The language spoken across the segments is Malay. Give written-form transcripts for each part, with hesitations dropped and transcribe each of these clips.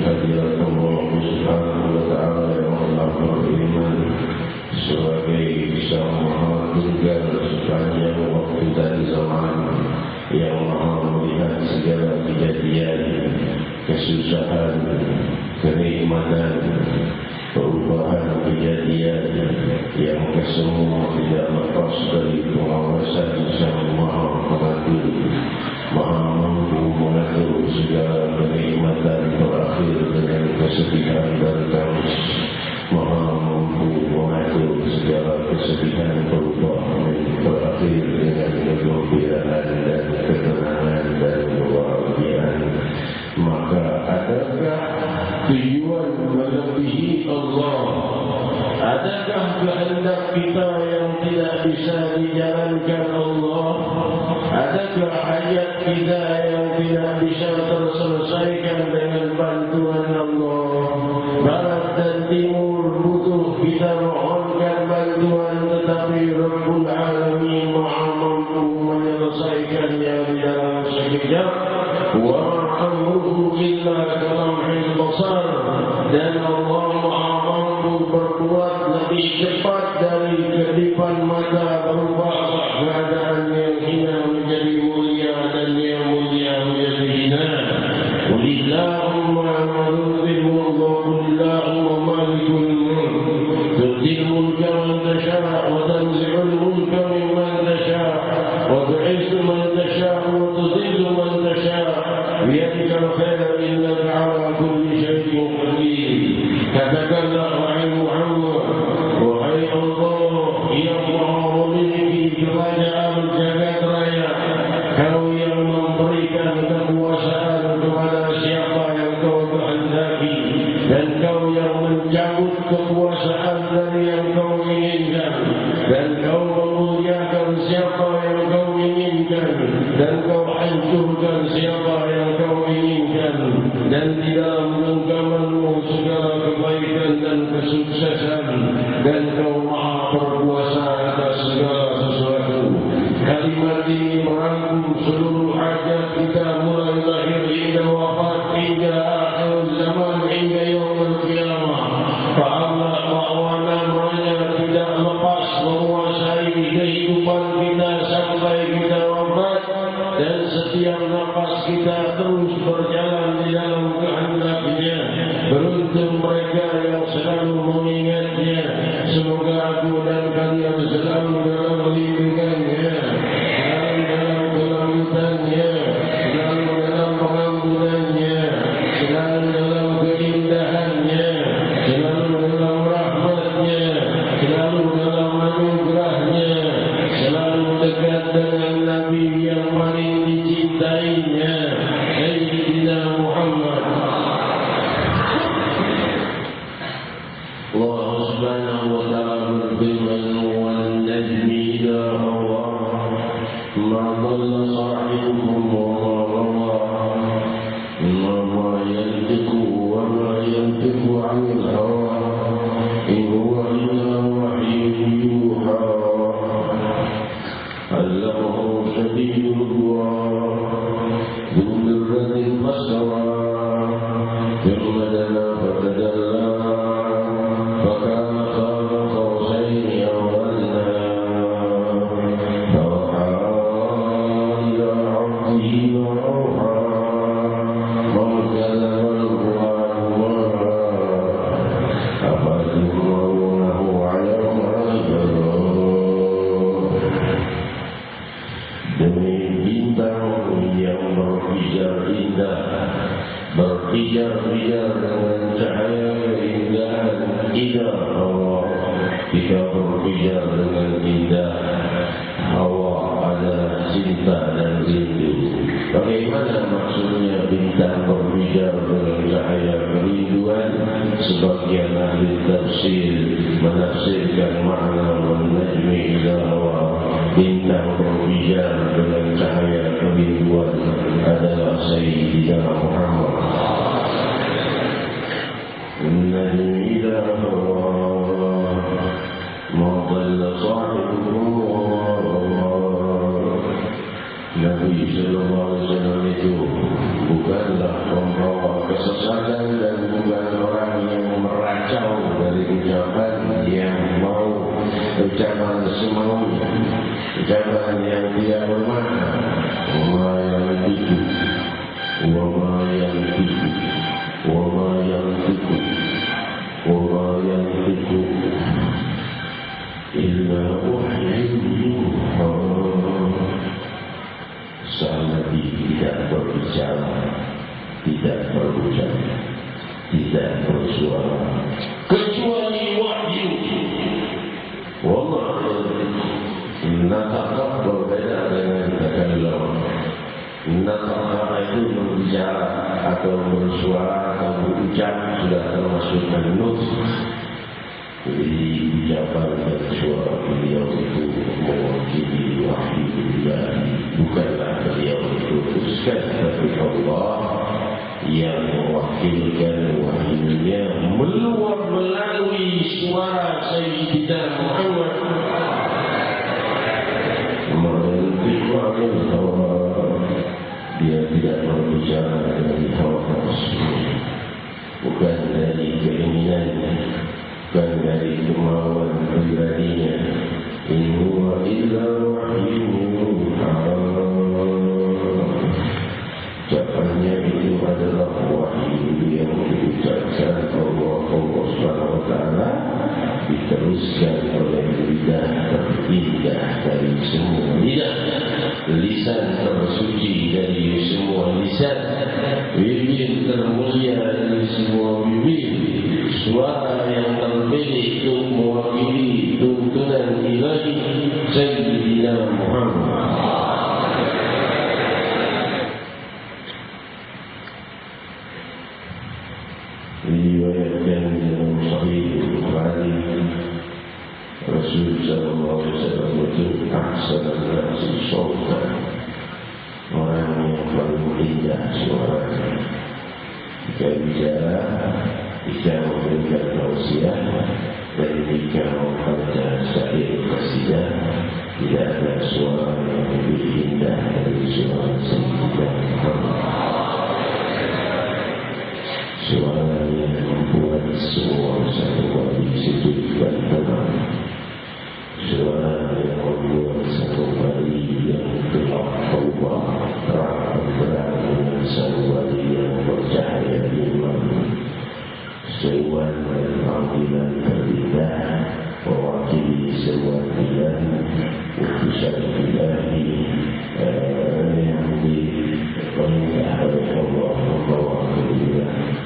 هدي الله سبحانه وتعالى يوم الآخر الإيمان semua tidak lepas dari pengawasan Sang Maha Pengatur, Maha mampu mengatur segala kenikmatan berakhir dengan kesedihan dan tangis, Maha mampu mengatur segala kesedihan berubah berakhir dengan kegembiraan dan ketenangan dan kebahagiaan. Maka adakah tujuan melebihi Allah? Adakah kehendak kita yang tidak bisa dijalankan Allah? Adakah hajat kita yang tidak bisa terselesaikan dengan bantuan Allah? Barat dan timur butuh kita mohonkan bantuan, tetapi Rabbul Alamin Maha mampu menyelesaikannya di dalam sekejap. Wa amruhu illa kalamhil basar. Dan Allah Maha mampu berbuat lebih cepat dari kedipan mata, berubah keadaan yang hina menjadi mulia dan yang mulia menjadi hina. Qulillahumma malikul mulk wa qulillahumma malikul mulk tu'til mulka man tasha' wa tanzi'ul mulka mimman tasha' wa tu'izzu man tasha' wa tudhillu man tasha' biyadikal khairu innaka 'ala kulli shay'in qadir. Katakanlah wahai Muhammad, wahai Allah yang Maha memiliki kerajaan jagat raya, Kau yang memberikan kekuasaan kepada siapa yang Kau kehendaki, dan Kau yang mencabut kekuasaan dari yang Kau inginkan, dan Kau memuliakan siapa yang Kau inginkan, dan Kau hancurkan siapa yang Kau inginkan, dan di dalam genggaman-Mu segala kebaikan dan kesuksesan, dan Kau Maha berkuasa atas segala sesuatu. Kalimat ini merangkum seluruh hajat kita mulai lahir hingga wafat, hingga akhir zaman, hingga yaumul qiyamah. Allah bahwa namanya tidak lepas menguasai kehidupan kita sampai kita wafat, dan setiap nafas kita terus berjalan di dalam kehendak-Nya. Beruntung mereka yang selalu mengingatnya. Semoga aku dan kalian selalu dalam lindungan-Nya, selalu dalam kelanjutan-Nya, selalu dalam pengampunan-Nya, selalu dalam keindahan-Nya, selalu dalam rahmat-Nya, selalu dalam anugerah-Nya, selalu dekat dengan Nabi yang paling dicintai-Nya, Sayyidina Muhammad. Allah Subhanahu wa ta'ala berfirman, "Wan najmi idza hawa ma dhalla sahibukum wa ma ghawa ma yantiqu wa ma yantiqu 'anil hawa in huwa illa wahyun yuha allamahu shadidul quwa dhu mirratin fastawa thumma dana fatadalla berkijar-kijar dengan cahaya keindahan indah Allah. Jika berkijar dengan indah Hawa adalah cinta dan rindu. Bagaimana maksudnya bintang berkijar dengan cahaya kerinduan? Sebagian ahli tafsir menafsirkan makna wan-najmi idza hawa, bintang berkijar dengan cahaya kerinduan adalah Sayyidina Muhammad. An-najmi idza hawa ma dhalla sahibukum wa ma ghawa. Nabi sallallahu alaihi wasallam itu bukanlah pembawa kesesatan dan bukan orang yang meracau dari ucapan yang mau, ucapan semaunya, ucapan yang tidak bermakna. Wa yang itu, wa yang itu, wa yang itu, wa yang itu. tidak bersuara kecuali wahyu. Wallah, nataqah berbeda dengan takallam. Nataqah itu berbicara atau bersuara atau berucap sudah termasuk an-nutq. Jadi ucapan dan suara beliau itu mewakili wahyu ilahi, bukanlah beliau diputuskan, tapi Allah yang mewakilkan wahyunya meluap melalui suara Sayyidina Muhammad. Menentukan bahwa dia tidak berbicara dari hawa nafsu, bukan dari keinginannya, bukan dari kemauan pribadinya. In huwa illa wahyun yuha. Ucapannya itu adalah wahyu yang diucapkan Allah Subhanahu wa taala, diteruskan oleh lidah terindah dari semua lidah, lisan tersuci dari semua lisan, bibir termulia dari semua bibir, suara yang terpilih untuk mewakili tuntunan ilahi Sayyidina Muhammad. Diriwayatkan dalam Sahih Bukhari, Rasul sallallahu alaihi wasallam itu ahsanul nasi shawtan, orang yang paling indah suaranya. Jika bicara, jika memberikan tausiah, dan jika membaca syair qasidah, tidak ada suara yang lebih indah dari suara Sayyidina Muhammad. Suara yang membuat semua satu wali sujud dan tenang. Suara yang membuat satu wali yang gelap berubah terang benderang dengan satu wali yang bercahaya iman. Seruan dan panggilan terindah mewakili seruan ilahi, utusan ilahi yang diperintah oleh Allah membawa kemuliaan.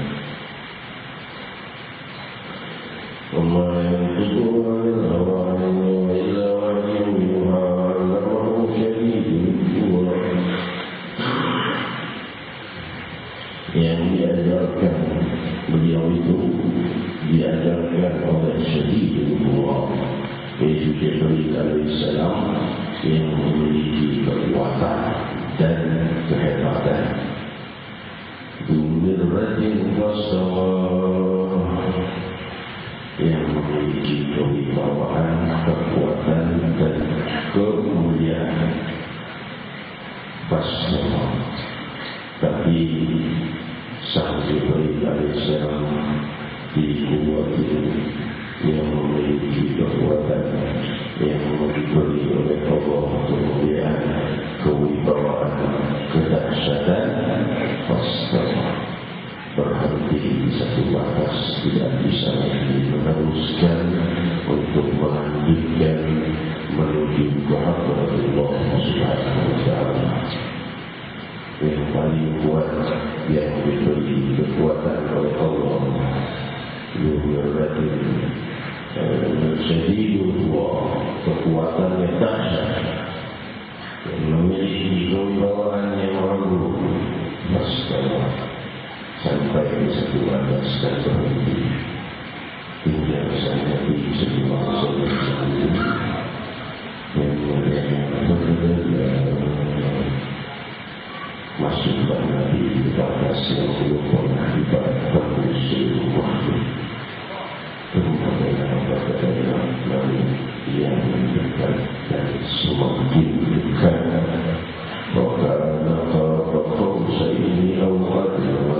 وما ينطق عن الهوى إن هو إلا وحي يوحى علمه شديد القوى. Yang diajarkan beliau itu diajarkan oleh Syedidul Quwa, yaitu Jibril alaihissalam, yang memiliki kekuatan dan kehebatan. Dumirratin wasawah, yang memiliki kewibawaan, kekuatan dan kemuliaan. Pasal, tapi sang Jibril alaihissalam dikuatkan yang memiliki kekuatan, yang diberi oleh Allah kemuliaan, kewibawaan, kedahsyatan. Pasal berhenti di satu batas, tidak bisa lagi meneruskan untuk melanjutkan menuju ke hadirat Allah Subhanahu wa taala. Yang paling kuat yang diberi kekuatan oleh Allah, berarti Syedidul Quwa, kekuatan yang dahsyat, yang memiliki kewibawaan yang agung. Masalah sampai di satu batas dan berhenti. Tinggal saja di sebuah solusi yang berbeda. Masukkan Nabi di batas yang belum pernah dibatas seluruh waktu. Kemudian pada Nabi yang mendekat dan semakin dekat. Wakana qaba qausaini aw adna,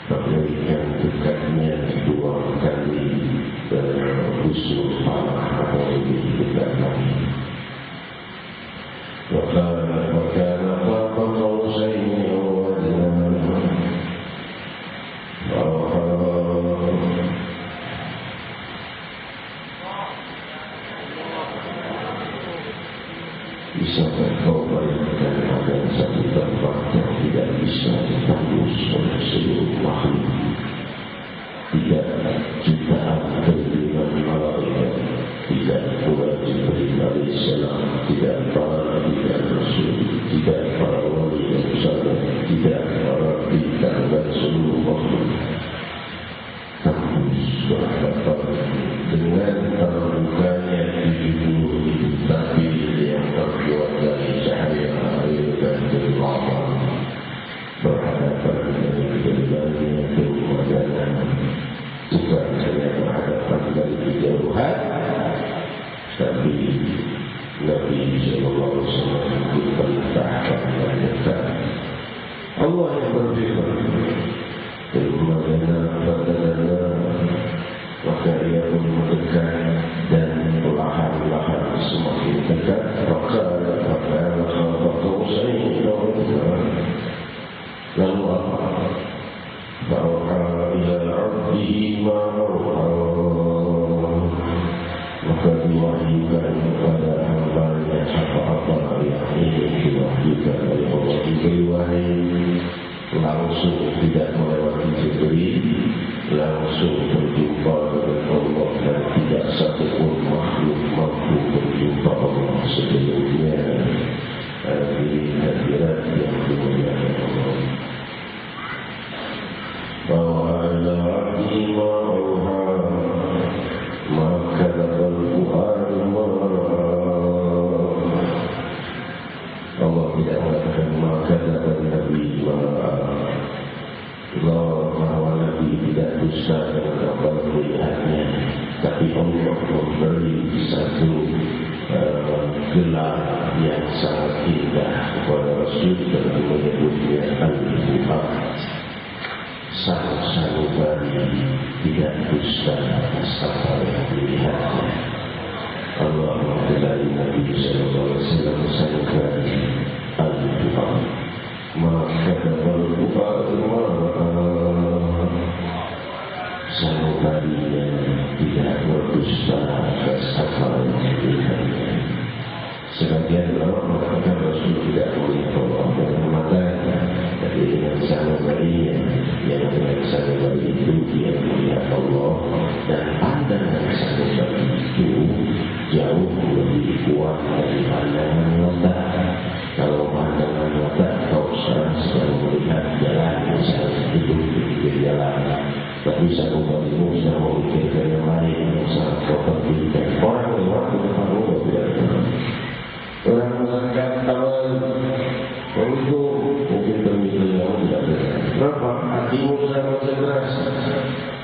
bagaikan dekatnya dua kali busur panah atau lebih dekat lagi. Wakana qaba qausaini aw adna, bisakah kau bayangkan ada satu tempat yang tidak bisa ditembus oleh seluruh tidak jutaan triliunan malaikat, tidak pula Jibril alaihissalam, tidak para nabi dan rasul, tidak para wali dan saleh, tidak para bintang dan seluruh makhluk. Tembus berhadapan dengan terbukanya 70.000 tabir yang terbuat dari cahaya air dan kegelapan, berhadapan dengan berbagai kemadanan, bukan hanya berhadapan dari kejauhan, tapi Nabi Sallallahu Alaihi Wasallam diperintahkan mendekat. Allah yang berfirman, "Kemadanan maka ia pun mendekat dan perlahan-lahan semakin dekat. Maka lalu apa? Fa'auha ila 'abdihi ma auha, maka diwahyukan kepada hambanya apa-apa yang ingin diwahyukan oleh Allah. Diberi wahyu langsung, tidak melewati Jibril, langsung berjumpa dengan Allah, dan tidak satu pun makhluk mampu berjumpa Allah sebelumnya. Hadirin hadirat yang dimuliakan Allah, bahwa ala abdi ma'auha maka dapat fu'adu Allah tidak mengatakan maka dapat Nabi Allah bahwa Nabi tidak dusta dengan apa melihatnya, tapi Allah memberi satu gelar yang sangat indah kepada Rasul dan menyebutnya Al-Fu'ad, sang sanubari, tidak dusta atas apa yang dilihatnya. Allah menggelari Nabi Sallallahu Alaihi Wasallam sanubari Al-Fu'ad, maka Al-Fu'ad sanubarinya tidak berdusta atas apa yang dilihatnya. Sebagian ulama mengatakan Rasul tidak melihat Allah dengan matanya, tapi dengan sanubarinya, yang dengan sanubari itu dia melihat Allah, dan pandangan sanubari itu jauh lebih kuat dari pandangan mata. Kalau pandangan mata kau sekarang sedang melihat jalan, misalnya duduk di pinggir jalan, tapi sanubarimu sedang memikirkan yang lain yang sangat kau pentingkan. Orang lewat di depanmu tidak tenang. Orang mengangkat tangan untuk mungkin pemikiran tidak benar. Kenapa? Hatimu sedang konsentrasi.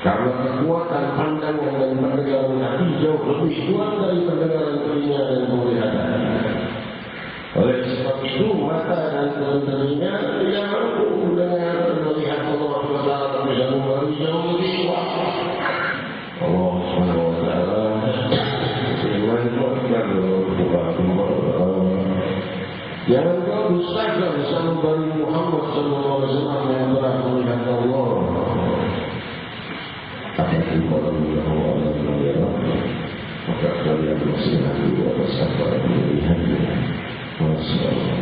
Karena kekuatan pandangan dan pendengaran hati jauh lebih kuat dari pendengaran telinga dan penglihatan. Oleh sebab itu mata dan telinga tidak mampu mendengar dan melihat Allah Taala, tapi sanubari jauh lebih kuat. Allah Subhanahu Wa Taala firman jangan kau dustakan sanubari Muhammad Sallallahu Alaihi Wasallam yang telah melihat Allah. Apabila Allah melihat, maka kalian bersilaturahmi atas apa yang melihatnya. Masya Allah.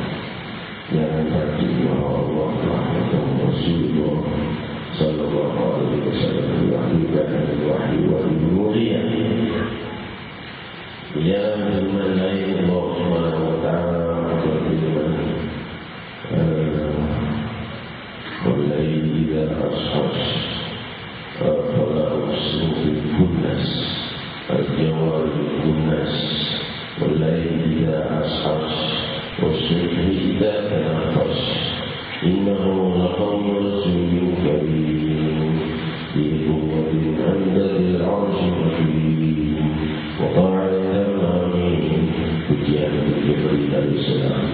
Jangan berarti bahwa Allah telah bertemu Rasulullah Sallallahu Alaihi Wasallam diwahyukan dengan wahyu mulia. Ya firman lain Allah Subhanahu Wa Taala berfirman, "Wal-laili idza as'as, fala uqsimu bil-khunnas, al-jawari bil-khunnas, wal-laili idza as'as, was-subhi idza tanaffas, innahu laqawlu rasulin karim, fi quwwatin 'inda dzil 'arsyi makin, wa qa'idatan amin." Pujian Jibril alaihissalam.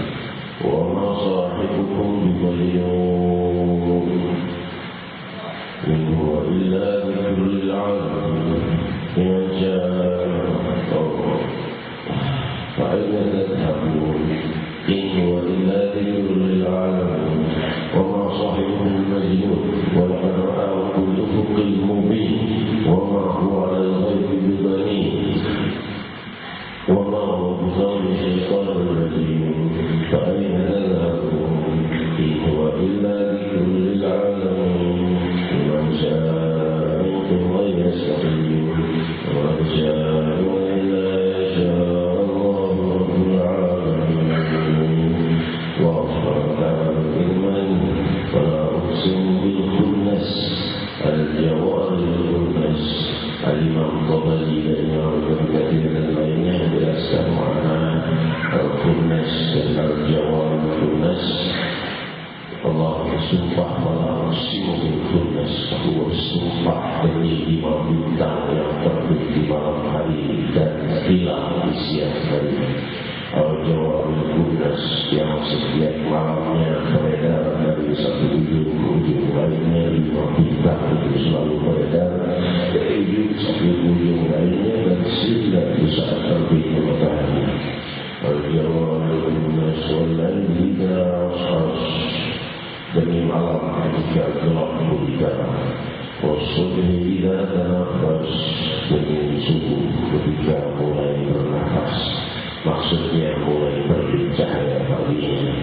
Wa ma sahibukum bimajnun, in huwa illa dzikrun lil 'alamin. In jaa'a fa ayna tadhhabun, in huwa illa dzikrun lil 'alamin. Wa ma sahibukum bimajnun, wa laqad ra'ahu bil ufuqil mubin, wa ma huwa 'alal ghaibi bidanin, وما هو بقول الشيطان الرجيم. فأين تذهبون؟ إن هو إلا ذكر للعالمين. لمن شاء منكم bersumpah malam simul kunnas, aku bersumpah demi 5 bintang yang terbit di malam hari dan hilang di siang hari. Al-Jawabul Kunnas yang setiap malamnya beredar dari satu ujung ke ujung lainnya, 5 bintang itu selalu beredar dari ujung satu ujung lainnya dan sehingga di saat terbitnya matahari. Al-Jawabul Kunnas wal-laili idza as'as, demi malam ketika gelap gulita, was-subhi idza tanaffas, demi subuh ketika mulai bernafas, maksudnya mulai bercahaya paginya.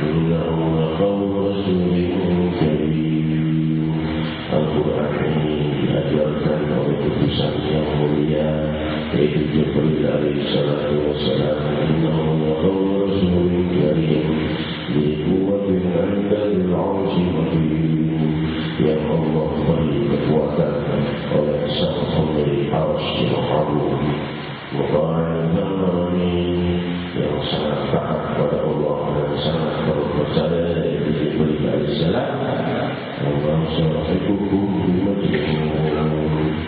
Innahu laqawlu rasulin karim, Al-Quran ini diajarkan oleh utusan yang mulia yaitu Jibril alaihi salatu wassalam. Innahu laqawlu rasulin karim biquwwatin 'inda dzil 'arsy makin, yang Allah beri kekuatan oleh sang pemilik arsy yang agung, yang sangat taat kepada Allah dan sangat percaya yaitu Jibril alaihi salam. Allah sahibukum bimajnun,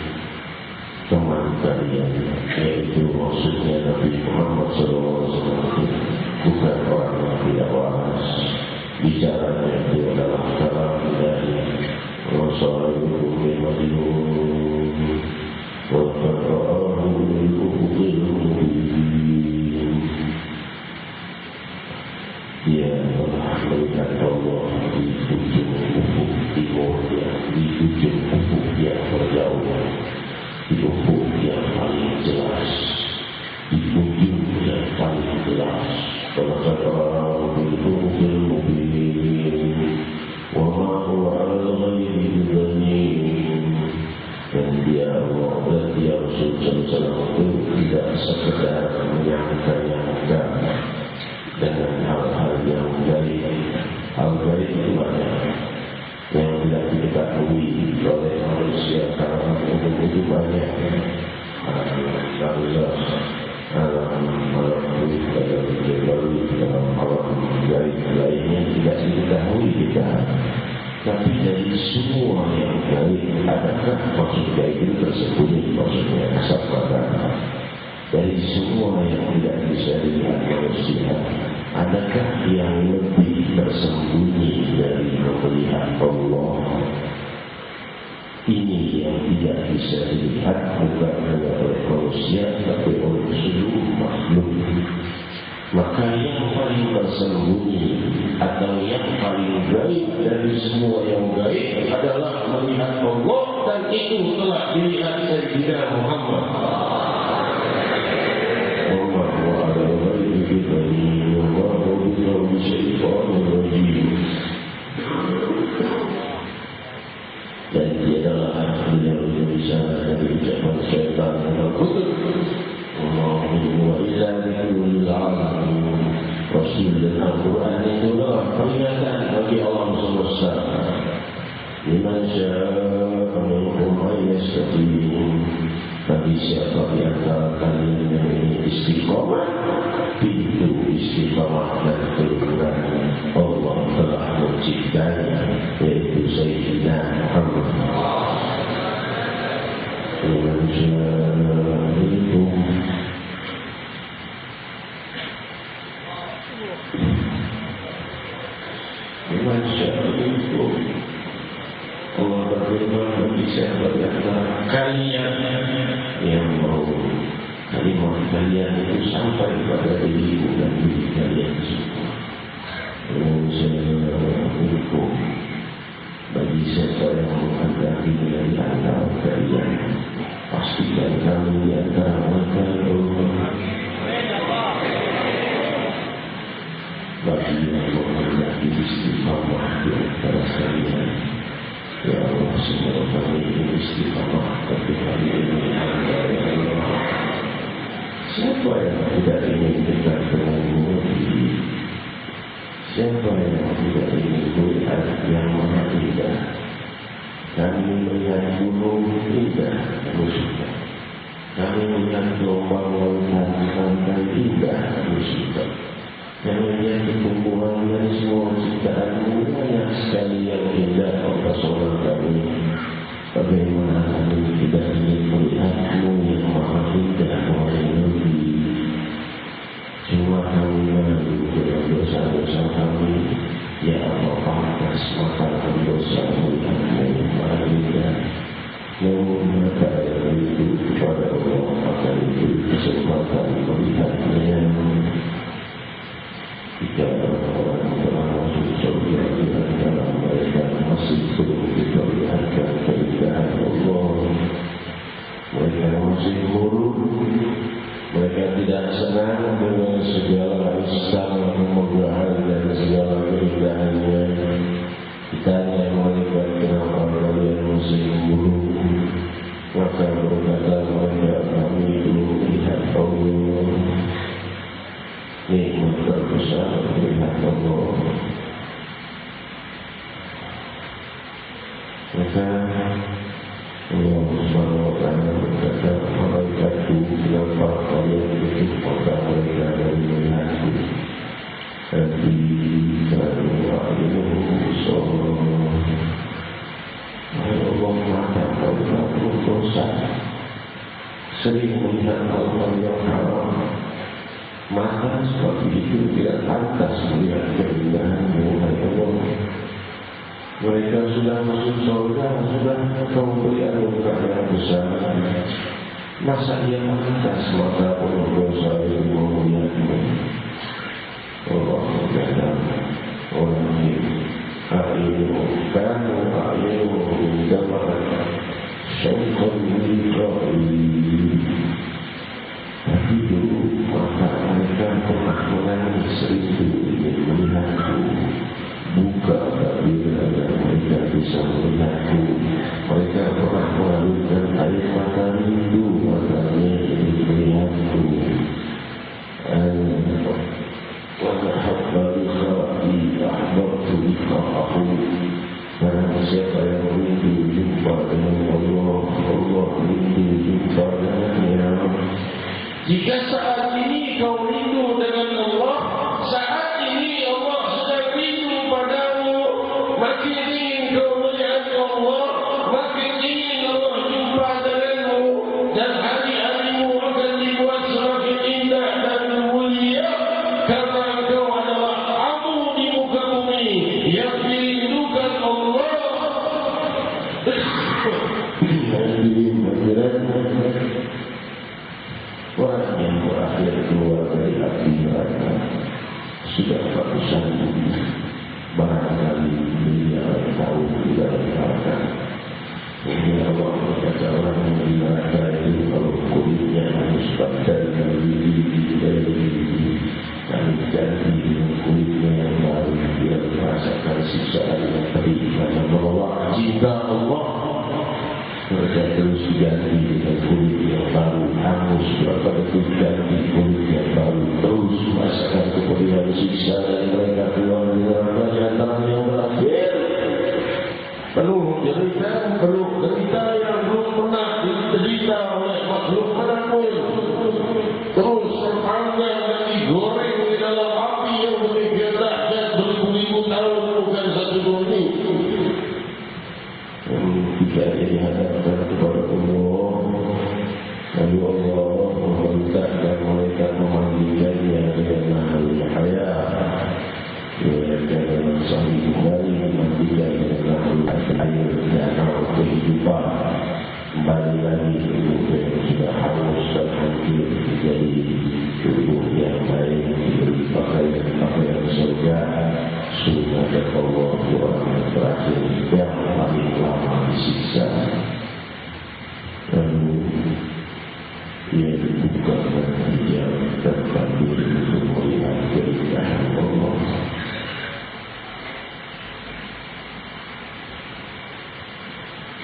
teman kalian, yaitu maksudnya Nabi Muhammad SAW, bukan orang yang tidak waras. Bicaranya itu adalah kalam ilahi. Allah sahibukum bimajnun wa qad'ahu bil-ufuqil mubin. Dia telah melihat Allah di ujung ufuk timur, di ujung ufuk yang berjauh, di ufuk yang paling jelas, di ujung yang paling jelas. Wa qad'ahu bil-ufuqil mubin wa ma huwa 'alal-ghaibi bidhanin. Dan dia Allah dan dia Rasul SAW itu tidak sekedar menyangka-nyangka dengan hal-hal yang gaib. Hal gaib itu banyak yang tidak diketahui oleh manusia karena itu banyak. Dalam malam gaib lainnya tidak diketahui kita. Tapi dari semua yang gaib, adakah maksud gaib itu tersembunyi? Maksudnya kesempatan. Dari semua yang tidak bisa dilihat manusia, adakah yang lebih tersembunyi dari melihat Allah? Ini yang tidak bisa dilihat bukan hanya oleh manusia, tapi oleh seluruh makhluk. Maka yang paling tersembunyi atau yang paling gaib dari semua yang gaib adalah melihat Allah, dan itu telah dilihat Sayyidina Muhammad. Dan dia adalah beliau bisa dari ucapan syaitan yang kutub. Allahumma illa bi'ulil alamin. Rasul dan Al-Quran itulah peringatan bagi alam semesta. Liman sya'a minkum ayyastaqim, bagi siapa di antara kalian yang ingin istiqamah, pintu istiqamah dan keluhuran Allah telah menciptanya, yaitu Sayyidina Muhammad. Liman sya'a minkum, liman sya'a minkum, Allah berfirman bagi siapa di antara kalian yang mau kalimat kalian itu sampai pada dirimu dan diri kalian semua. Hukum bagi siapa yang menghendaki dari antara kalian, pastikan kami di antara mereka Allah. Bagi yang menghendaki istiqamah di antara kalian, ya Allah, semua kami ini istiqamah, tapi kami ini hamba ya Allah. Siapa yang tidak ingin dekat denganmu? Siapa yang tidak ingin melihat yang maha indah? Kami melihat gunung indah, musibah. Kami melihat gelombang lautan pantai indah, musibah. Kami melihat tumbuhan dan semua ciptaan-Mu banyak sekali yang indah mempesona kami. Bagaimana kami tidak ingin melihat-Mu yang maha indah melindungi. Cuma kami malu dengan dosa-dosa kami. Ya Allah, pantas makanan dosa melihat-Mu maha indah. Namun maka yang itu kepada Allah akan diberi kesempatan melihatnya. Jika orang telah masuk surga di antara mereka masih belum diperlihatkan keindahan Allah, mereka masih murung, mereka tidak senang dengan segala istana kemegahan dan segala keindahannya. Ditanya mereka, kenapa kalian masih murung? Maka berkata mereka, kami belum melihat Allah. Nikmat terbesar melihat Allah. Maka Allah SWT berkata, malaikatku, kenapa kalian tutup mata mereka dari melihatku? Tapi kami wa'aluhu sallallahu. Allah mata kau tak dosa, sering melihat Allah yang haram. Maka seperti itu tidak pantas melihat keindahan-Mu, hai Allah. Mereka sudah masuk surga, sudah Kau beri anugerah yang besar. Masa ia pantas mata penuh dosa yang melihat-Mu? Allah berkata, orang ini a'inu indama syaitan liqa'i. Tapi dulu mata mereka pernah menangis rindu ingin melihatku. Buka tabir agar mereka bisa melihatku. Mereka pernah mengalirkan air mata rindu, matanya ingin melihatku. Wanahabba liqa'i ahbabtu liqa'ahu. Barang siapa yang rindu jumpa dengan Allah, Allah rindu jumpa dengannya. Jika saat ini kau rindu dengan Allah, saat ini Allah sedang rindu padamu, makin ingin kau melihat Allah, makin ingin Allah jumpa denganmu, dan hari-harimu akan dibuat semakin indah dan mulia, karena engkau adalah amu di muka bumi yang dirindukan Allah. Orang yang berakhir keluar dari api neraka sudah ratusan barangkali miliaran tahun di dalam neraka. Ini Allah berkata, orang yang di neraka itu kalau kulitnya harus dari kami ganti dengan kulitnya yang baru, dia merasakan siksaan yang pedih karena menolak cinta Allah. Mereka terus diganti dengan kulit yang baru, hangus berapa detik ganti kulit yang baru, terus merasakan kepedihan siksa dan mereka keluar dari neraka jantan yang berakhir penuh derita yang belum pernah diderita oleh makhluk manapun, terus terpanggang dan digoreng di dalam api yang demikian dahsyat beribu-ribu tahun, bukan satu bumi. Jika dia dihadapkan kepada Allah, lalu Allah memerintahkan mereka memanggilkannya dengan nahlul hayat. Mereka dalam sahih Bukhari memanggilkan dengan nahlul air, danau kehidupan. Kembali lagi tubuh yang sudah hangus dan hancur menjadi tubuh yang baik, diberi pakaian surga. Surga dan Allah orang yang terakhir yang paling lama disiksa. Lalu ia dibuka dan dia terbandur untuk melihat keindahan Allah.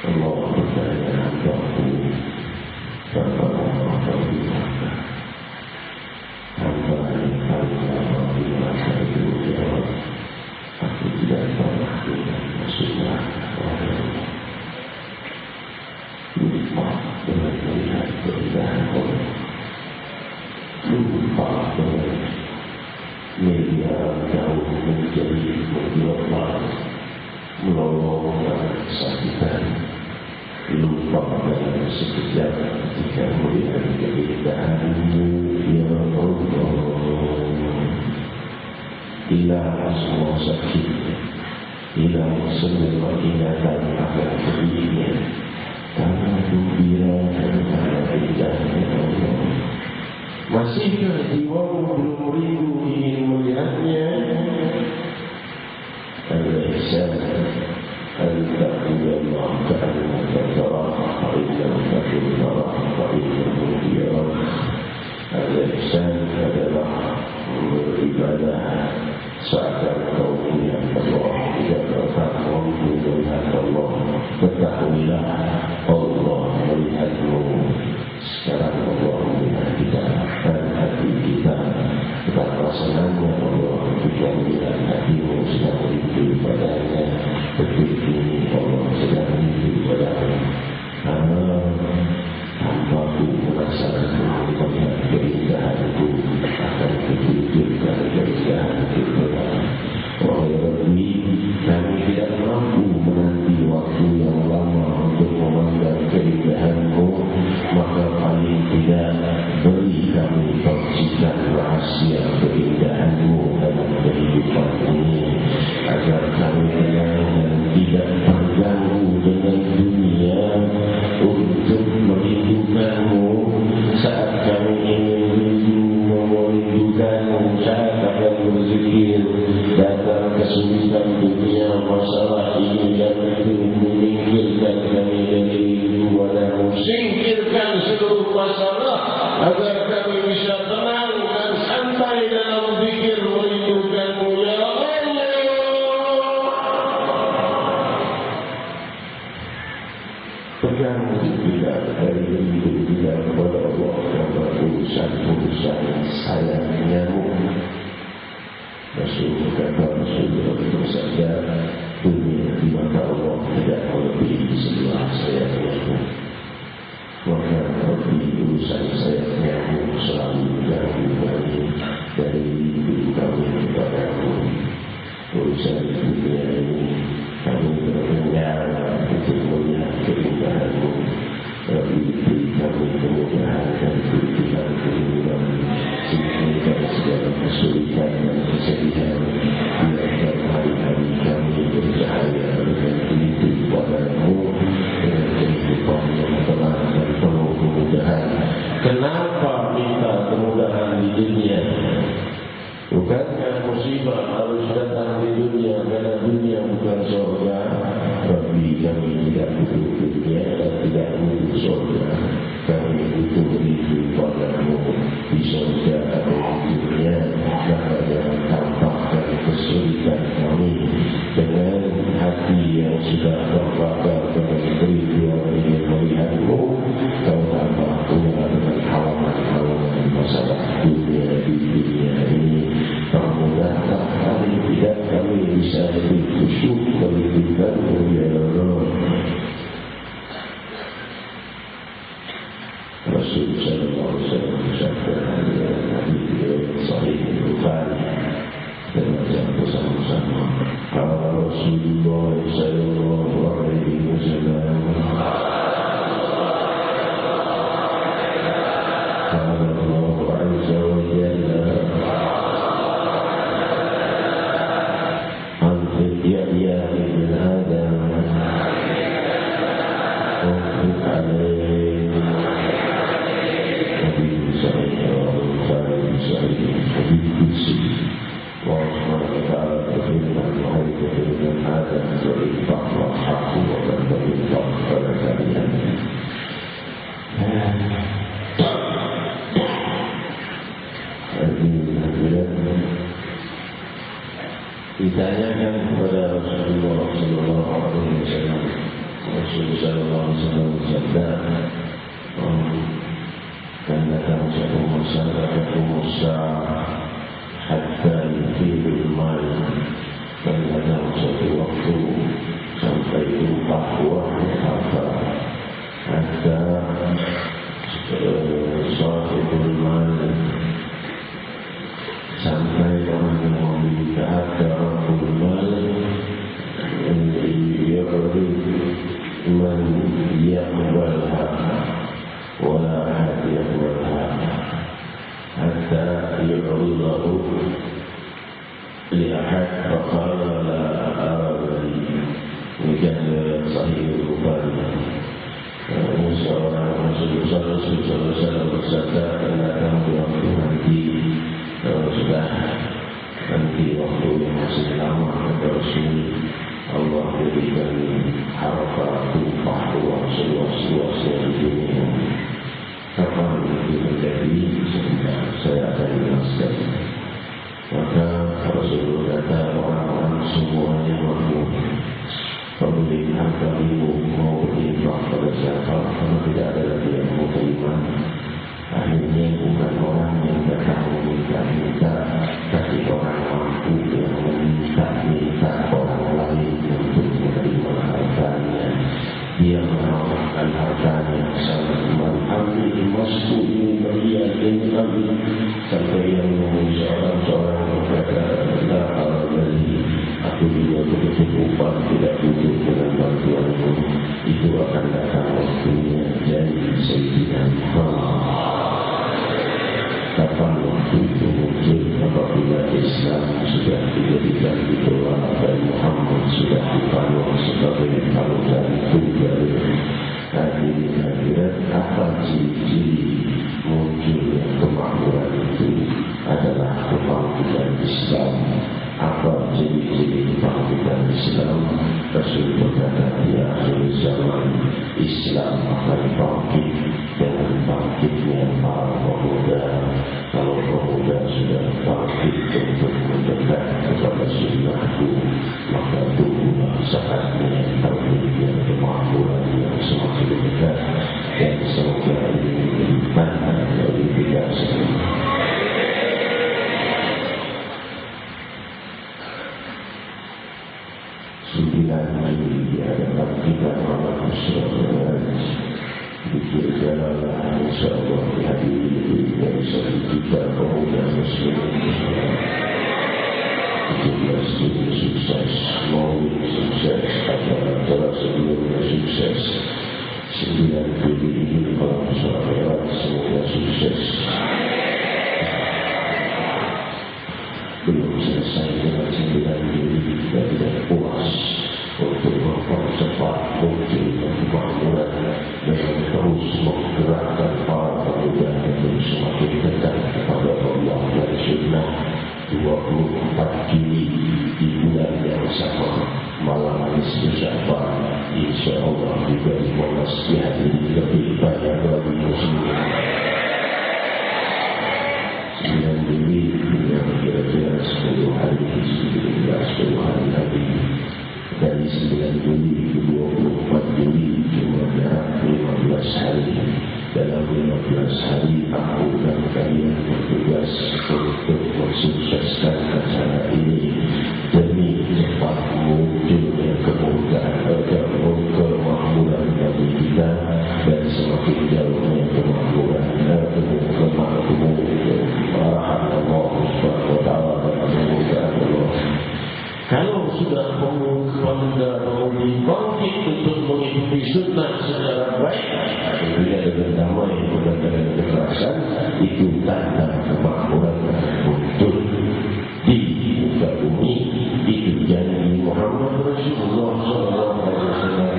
Allah bertanya, hambaku, berapa lama kau di neraka? menolong kesakitan, lupa dalam sekejap ketika melihat keindahan-Mu ya Allah. Hilang semua sakit, hilang semua ingatan akan dirinya, karena gembira dan karena indahnya Allah. Masihkah jiwamu belum rindu ingin melihatnya? Al-Ihsan al-Ta'ala ka'annaka tarahu fa'innahu tarahu fa'innahu yarah. Al-Ihsan adalah beribadah seakan kau melihat Allah, tidak dapat mampu melihat Allah. Ketahuilah Allah melihatmu. Sekarang Allah melihat kita dan hati kita. Betapa senangnya Allah ketika melihat hatimu sedang rindu padanya. Detik ini Allah sedang rindu padanya. Tanpa ku merasakan melihat keindahanku, akan kupikirkan keindahanku benar. Wahai Rabbi, kami tidak mampu menanti waktu yang lama untuk memandang keindahan-Mu, maka paling tidak beri kami percikan rahasia keindahan-Mu dalam kehidupan ini, agar kami tenang dan tidak terganggu dengan dunia untuk merindukan-Mu saat kami ingin merindukan-Mu, saat akan berzikir. Datang kesulitan dunia, masalah ini dan itu, menyingkirkan kami dari rindu padamu. Singkirkan seluruh masalah agar kami bisa tenang dan santai dalam zikir merindukan-Mu ya Allah. Pegang kita dari rindu kita kepada Allah karena urusan-urusan sayangnya-Mu. Rasul berkata, Rasulullah bersabda, dunia di mata Allah tidak melebihi sebelah sayapnya. Maka lebih urusan sayapnya-Mu selalu mengganggu kami dari rindu kami kepada-Mu. Urusan dunia ini kami berkenal untuk melihat keindahan-Mu. Rabbi, beri kami kemudahan dan kehidupan sehingga segala kesulitan dan kesedihan biarkan hari-hari kami bercahaya dengan rindu padamu, dengan kehidupan yang tenang dan penuh kemudahan. Kenapa minta kemudahan di dunia? Bukankah musibah harus datang di dunia, karena dunia bukan surga? Rabbi, kami tidak butuh dunia dan tidak butuh surga. Kami butuh rindu padamu di surga atau di dunia. Maka jangan tampakkan kesulitan kami dengan hati yang sudah terbakar dengan kerinduan ingin melihat-Mu. Kau tambah pula dengan halangan-halangan masalah dunia di dunia ini. Permudahkan kami, tidak kami bisa lebih khusyuk merindukan-Mu ya Allah. Rasul sallallahu alaihi wasallam bersabda dalam hadis sahih Bukhari dalam satu sama-sama, Rasulullah sallallahu alaihi wasallam Allah azza wa jalla ya ibn Adam ditanyakan kepada Rasulullah sallallahu alaihi wasallam. Rasulullah sallallahu alaihi wasallam bersabda, akan datang satu masa, satu masa hatta yufidul mal, akan datang satu waktu sampai lupa uang harta, hatta sahibul mal, sampai orang yang memiliki harta rabbul mal ولا أحد يقبلها حتى يعرضه لأحد فقال لا أرى وكان صحيح البخاري. Seorang Rasulullah SAW bersabda, datang di waktu nanti sudah nanti waktu yang masih lama kata Rasul, Allah berikan harta tumpah uang seluas-luasnya di dunia. Kapan itu terjadi? Saya akan jelaskan. Maka Rasulullah kata, orang-orang semuanya mampu. Pembeli harta ibu mau berinfak pada siapa, karena tidak ada lagi yang mau terima. Akhirnya bukan orang yang datang meminta-minta, tapi orang mampu yang meminta-minta orang lain untuk menerima hartanya. Dia menawarkan hartanya sangat ambil emasku ini bagian ini ambil, sampai yang seorang berkata, tidak kalau beli aku juga begitu upah tidak butuh dengan bantuanmu, itu akan datang waktunya jadi Sayyidina kapan waktu itu muncul apabila Islam sudah dijadikan titular dan Muhammad sudah dipandang sebagai panutan tunggal. Hadirin hadirat, apa ciri-ciri munculnya kemakmuran itu adalah kebangkitan Islam. Apa ciri-ciri kebangkitan Islam? Rasul berkata di akhir zaman Islam akan bangkit dengan bangkitnya para pemuda. Kalau pemuda sudah bangkit untuk mendekat kepada sunnahku, maka tunggulah saatnya terbitnya kemakmuran yang semakin dekat dan semoga ini menjadi dari kita semua. Sembilan Juli di hadapan kita Allah SWT dikirkanlah insyaAllah dihadiri dari satu juta pemuda muslim. 17 Juli sukses, Maulid sukses, acara sebelumnya sukses. 9 Juli ini kalau SWT semoga sukses. Belum selesai dengan 9 Juli kita tidak puas untuk mempercepat munculnya kemakmuran dengan terus menggerakkan para pemuda untuk semakin dekat kepada Allah dan Sunnah. 24 Juli di bulan yang sama, malam nisfu Sya'ban, insyaAllah juga dimalas dihadiri lebih banyak lagi muslimin. 9 Juli yang kira-kira 10 hari, 10 hari lagi. Dari 9 Juli ke 24 Juli cuma jarak 15 hari. Dalam 15 hari aku dan kalian bertugas untuk mensukseskan acara ini demi cepat munculnya kemakmuran bagi kita dan semakin jauhnya kemakmuran arahan Allah Subhanahu wa ta'ala dan kemudahan Allah. Kalau sudah pemuda-pemudi bangkit untuk mengikuti sunnah secara baik, artinya dengan damai bukan dengan kekerasan, itu tanda kemakmuran muncul di muka bumi. Itu janji Muhammad Rasulullah SAW.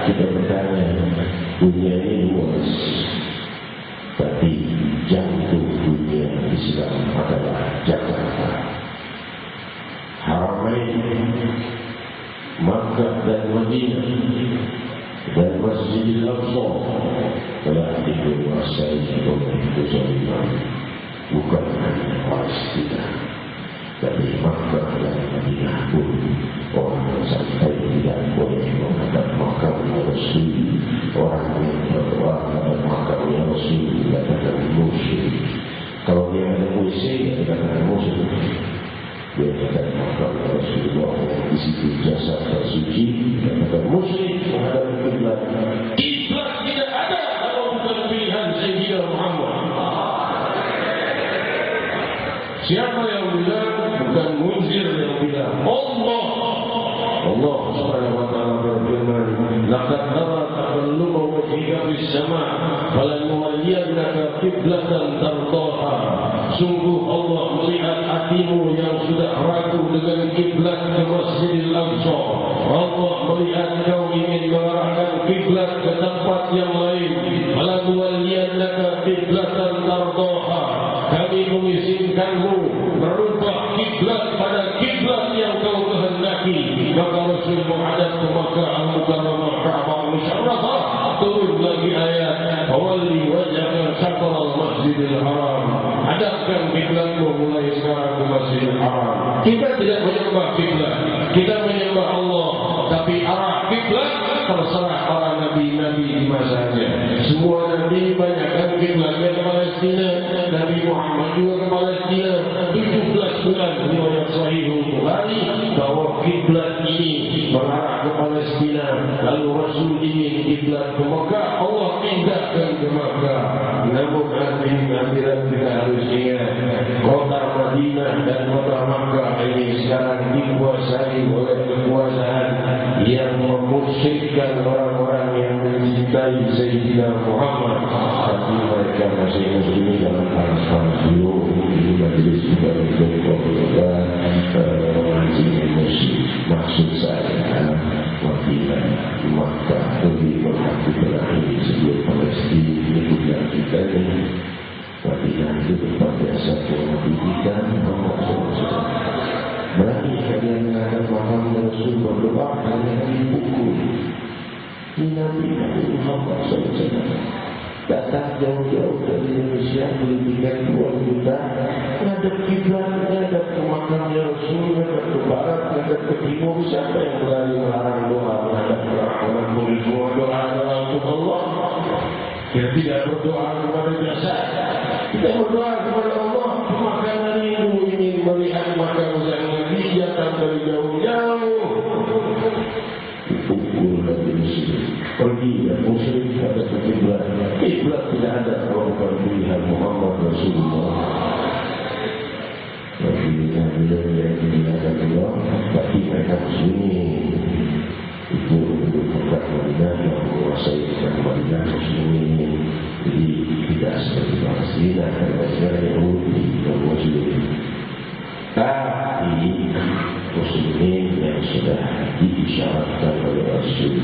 Kita bertanya, dunia ini luas, tapi jantung dunia Islam adalah Jakarta. Haramain, Makkah dan Madinah dan Masjidil Aqsa telah dikuasai oleh kezaliman, bukan hanya Palestina, tapi Makkah dan Madinah pun orang sampai tidak boleh menghadap makamnya Rasul. Orang yang menghadap makamnya Rasul dikatakan musyrik. Kalau dia ada puisi, dia dikatakan musyrik. Dia kata makam Rasulullah di situ jasad tersuci, kata musyrik menghadap kiblat. Kiblat tidak ada kalau bukan pilihan Sayyidina Muhammad. Siapa yang bilang? Bukan Munzir yang bilang, Allah Subhanahu wa ta'ala berfirman, laqad nara تقلب وجهك في السماء فلنولينك قبلة ترضاها. Sungguh Allah melihat hatimu yang sudah ragu dengan kiblat ke Masjidil Aqsa. Allah melihat kau ingin mengarahkan kiblat ke tempat yang lain. Falanuwalliyannaka qiblatan tardaha. Kami mengizinkanmu merubah kiblat pada kiblat yang kau kehendaki. Maka Rasul menghadap ke Makkah Al-Mukarramah Ka'bah Musyarrafah. Turun lagi ayat Fawalli wajhaka syatral Masjidil Haram. Hadapkan kiblatmu mulai sekarang ke Masjidil Haram. Kita tidak menyembah kiblat, kita menyembah Allah. Tapi arah kiblat terserah para nabi-nabi di masanya. Semua nabi banyakkan kiblatnya ke Palestina. Nabi Muhammad juga ke Palestina. 17 bulan riwayat Sahih Bukhari bahwa kiblat ini mengarah ke Palestina. Lalu Rasul ingin kiblat ke Mekah, Allah pindahkan ke Mekah. Namun akhirat kita harus ingat, kota Madinah dan kota Mekah ini sekarang dikuasai oleh kekuasaan yang memusyikkan orang-orang yang mencintai Sayyidina Muhammad. Tapi mereka masih muslimin dalam panas-panas dulu. Ini majelis juga untuk kebetulan mengaji muslim. Maksud saya Madinah, Makkah lebih berhati berakhir sebelum Palestina juga kita ini. Madinah itu tempat biasa pendidikan Muhammad. Berani kalian menghadap makam Rasul berdoa hanya dipukul. Ini Nabi Muhammad SAW datang jauh-jauh dari Indonesia beli tiket 2 juta, menghadap kiblat, menghadap ke makamnya Rasul, menghadap ke barat, menghadap ke timur. Siapa yang berani melarang doa menghadap ke orang boleh doa untuk Allah? Kita tidak berdoa kepada jasa, kita berdoa kepada Allah. Maka rindu ingin melihat makam yang Nabi datang dari jauh-jauh. Dipukul lagi muslim, pergi dan muslim pada kiblat. Kiblat tidak ada kalau bukan pilihan Muhammad Rasulullah. Pilihan beliau yang dimuliakan Allah, tapi mereka muslimin. Itu untuk Mekah Madinah yang menguasai Mekah Madinah muslimin. Jadi tidak seperti Palestina dan negara Yahudi yang muslim. Tapi muslimin yang sudah diisyaratkan oleh Rasul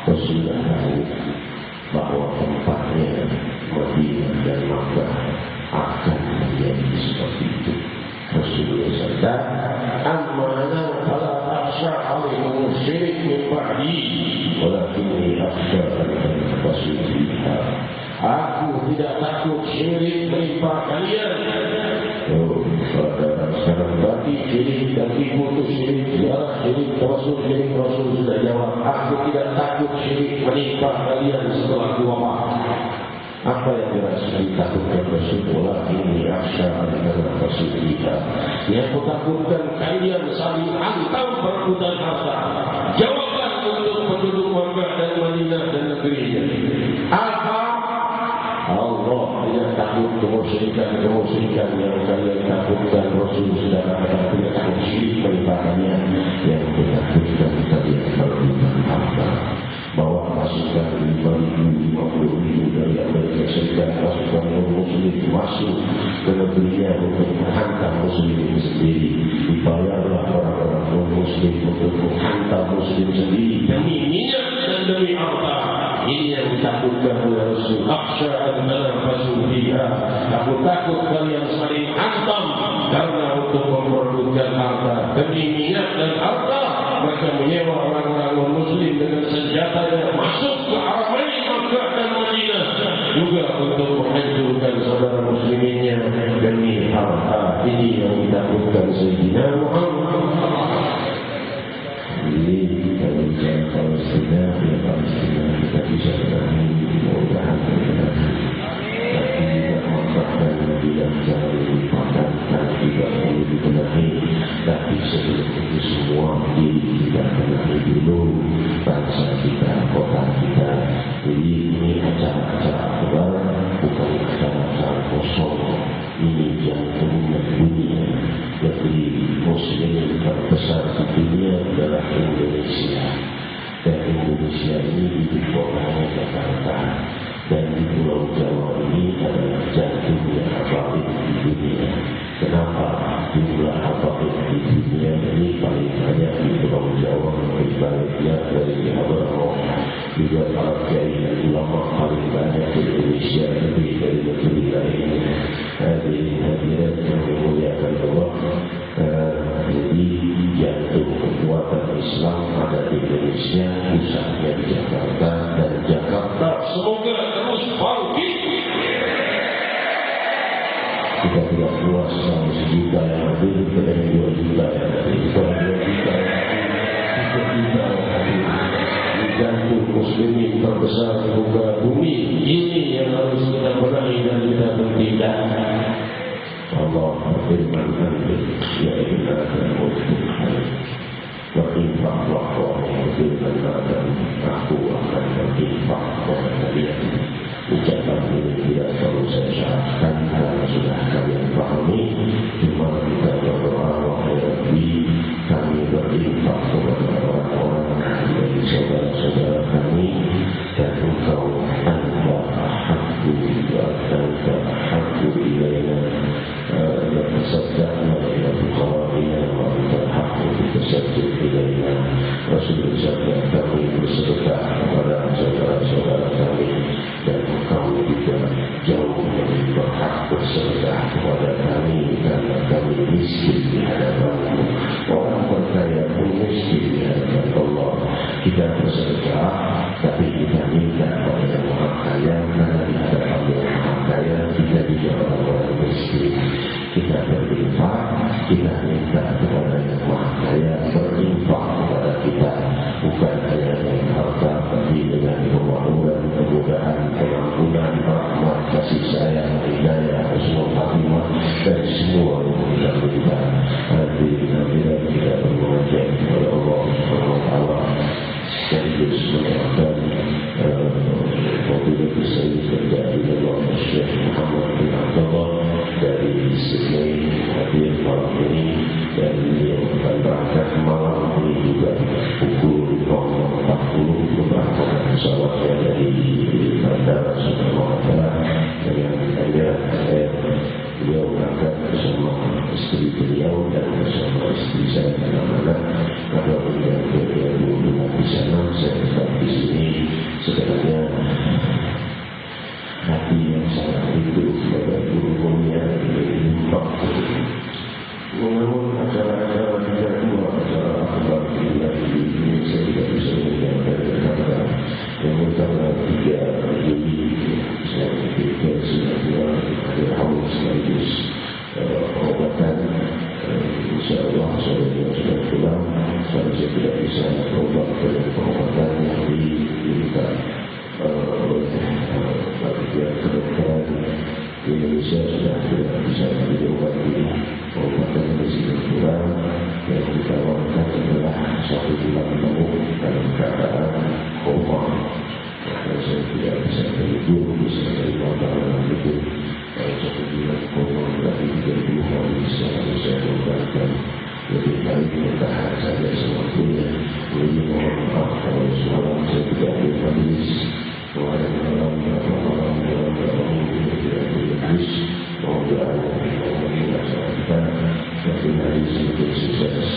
sudah tahu bahwa tempatnya Madinah dan Makkah akan menjadi seperti itu. Rasulullah sadar amanah ala aksha alaikum syirik min ba'di walakinni aksha alaikum fasuliha. Aku tidak takut syirik menimpa kalian. Saudara sekarang berarti syirik dan ibu itu syirik. Ya syirik Rasul sudah jawab. Aku tidak takut syirik menimpa kalian setelah wafat. Apa yang ditakutkan Rasulullah ini? Aksha alaikum fasuliha. Yang kutakutkan kalian saling hantam perebutan harta. Jawablah untuk penduduk Makkah dan Madinah dan negerinya. Apa? Allah tidak takut kemusyrikan yang kalian takutkan. Rasul sudah katakan tidak takut syirik menimpa kalian. Yang ditakutkan kalian perebutan harta. Bawa pasukan 5.000 dari Amerika Serikat, pasukan non-muslim masuk ke negerinya untuk menghantam muslim sendiri. Dibayarlah orang-orang non-muslim untuk menghantam muslim sendiri demi minyak dan demi harta. Ini yang ditakutkan oleh Rasul. Aksha an-nala fasuliha. Aku takut kalian saling hantam karena untuk memperebutkan harta demi minyak dan harta. Mereka menyewa orang-orang non-muslim dengan senjata yang masuk ke Haramain Makkah dan Madinah juga untuk menghancurkan saudara musliminnya demi harta. Ini yang ditakutkan Sayyidina Muhammad. Jadi kalau bicara Palestina, kita bisa berani, mudah-mudahan tapi juga Makkah dan Madinah jangan dilupakan dan juga perlu dibenahi. Tapi sebelum itu semua diri kita benahi dulu, bangsa kita, kota kita. Jadi ini acara-acara akbar, bukan acara-acara kosong. Ini jantungnya dunia. Jadi muslim terbesar di dunia adalah Indonesia. Dan Indonesia ini Pulau Jawa ini adalah jantungnya habaib di dunia. Kenapa jumlah habaib di dunia ini paling banyak di Pulau Jawa, lebih banyaknya dari Hadramaut. Juga para kiai dan ulama paling banyak di Indonesia, lebih dari negeri lain. Hadirin hadirat yang dimuliakan Allah. Jadi jantung kekuatan Islam ada di Indonesia, pusatnya di Jakarta, dan Jakarta semoga terus bangkit. Kita tidak puas sama 1 juta yang hadir, kita ingin 2 juta yang hadir. Kita 2 juta yang hadir, 3 juta yang hadir. Di jantung muslimin terbesar di muka bumi ini yang harus kita benahi dan kita bertindak. Allah berfirman nanti, ya ibadahmu berinfaklah wahai firman dan aku akan berinfak kepada kalian. Ucapan ini tidak perlu saya syarahkan karena sudah kalian pahami. Cuma kita berdoa, wahai Rabbi, kami berinfak kepada orang-orang dari saudara-saudara kami, dan Engkau anta ahabbu anta ahabbu ilaina bertasaddaqna ila fuqara'ina wa anta ahabbu bertasaddaq ilaina. Rasulullah kami bersedekah kepada saudara-saudara kami, dan kami juga jauh lebih berhak bersedekah kepada kami karena kami miskin di hadapan-Mu. Orang berkaya pun miskin di hadapan Allah. Kita bersedekah, tapi kita minta kepada yang maha kaya, karena di hadapan yang maha kaya kita juga orang-orang miskin. Kita berinfak, kita minta kepada yang maha kaya berinfak kepada kita, bukan hanya dengan harta, tapi dengan kemakmuran, kemudahan, pengampunan, rahmat, kasih sayang, hidayah, husnul khatimah, dan semua yang kita minta. Hadirin kita bermunajat kepada Allah Subhanahu wa taala. Sekaligus menyerahkan fadilah Sayyid Al-Jari Allah Syekh Muhammad bin Abdullah dari Sydney hadir malam ini, dan beliau akan berangkat malam ini juga pukul 40 berangkat pesawatnya dari Bandara Soekarno-Hatta. Dengan hanya beliau berangkat bersama istri beliau dan bersama istri saya dan anak-anak. Kalau beliau dengan di sana, saya tetap di sini. Sebenarnya hati yang sangat rindu sebagai guru mulia impak namun acara-acara tidak dua acara akbar ini saya tidak bisa menyampaikan kata-kata yang pertama 3 Juli saya pikir sudah ada haul sekaligus pengobatan. InsyaAllah saya sudah pulang, saya tidak bisa berobat dengan pengobatan yang diberikan oleh bagian kedokteran di Indonesia. Sudah tidak bisa diobati, pengobatan masih berkurang. Yang ditawarkan adalah 1 bulan penuh dalam keadaan koma. Maka saya tidak bisa tidur, bisa terima bangunan itu. Kalau 1 bulan koma berarti 30 hari saya berobatkan. Lebih baik bertahan saja sewaktunya. Lebih mohon maaf kalau semalam saya tidak habis. Kemarin malam berapa minggu tidak habis. Mohon doanya kita dilaksanakan. Tapi hari semakin sukses.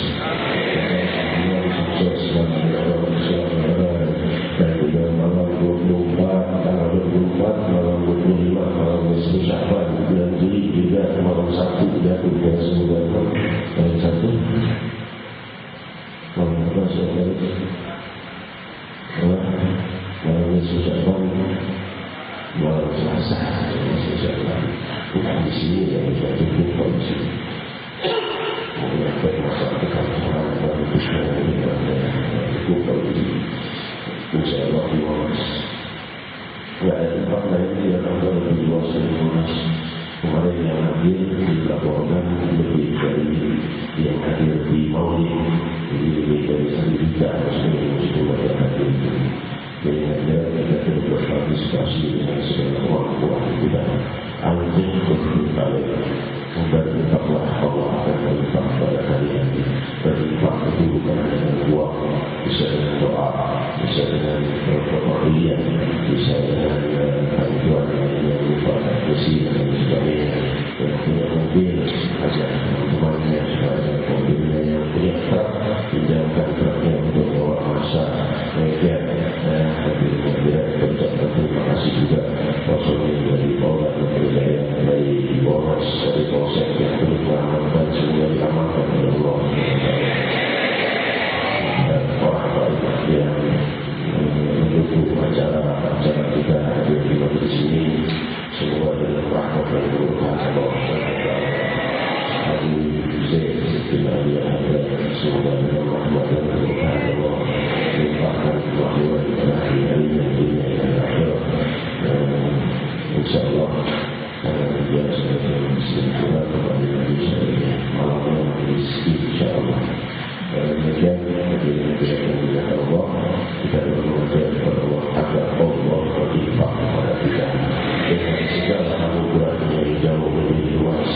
Sukses selamat berjalan. Dan juga malam 24, tanggal 24, malam 25, malam 10 Syawal, bulan Juli juga malam 1 jatuh dan semoga malam 1 malam apa saya malam 10 Syawal, malam Selasa, bukan di sini yang kita tutup di sini. Menyampaikan masalah kekantoran baru Bismillah ini itu kalau di InsyaAllah di Monas. Tidak ada tempat lain yang akan lebih luas dari Monas. Kemarin yang hadir dilaporkan lebih dari yang hadir di Maulid, jadi lebih dari 1 juta muslim yang hadir. Jadi hanya kita perlu berpartisipasi dengan segala kemampuan kita. Anjing berbalik berinfaklah, Allah akan berinfak pada kalian. Berinfak itu bukan dengan uang, bisa dengan doa, bisa dengan pemberian, bisa dengan bantuan insyaallah dia sebagai muslim juga kembali lagi saya malamnya rezeki insyaallah. Demikian dengan Allah kita berdoa kepada Allah agar Allah berlimpah kepada kita dengan segala anugerah yang jauh lebih luas.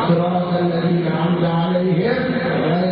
صراط الذين أنعمت عليهم